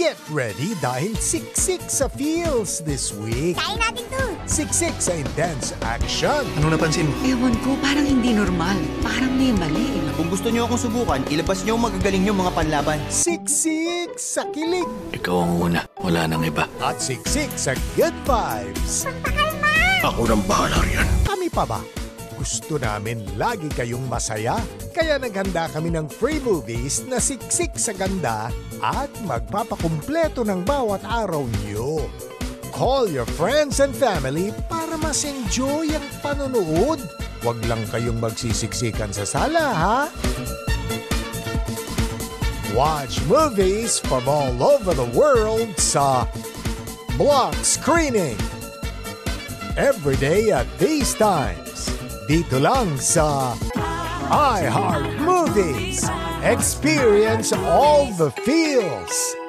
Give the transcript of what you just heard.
Get ready dahil siksik sa feels this week. Kain natin to! Siksik sa intense action. Anong napansin mo? Ewan ko, parang hindi normal. Parang may mali. Kung gusto niyo akong subukan, ilabas niyo ang magagaling niyo mga panlaban. Siksik sa kilig. Ikaw ang una. Wala nang iba. At siksik sa good vibes. Ako nang bahala riyan. Kami pa ba? Gusto namin lagi kayong masaya. Kaya naghanda kami ng free movies na siksik sa ganda at magpapakumpleto ng bawat araw niyo. Call your friends and family para mas enjoy ang panonood. Huwag lang kayong magsisiksikan sa sala, ha? Watch movies from all over the world sa Block Screening. Every day at these times. Dito lang sa iHeart Movies. Experience all the feels.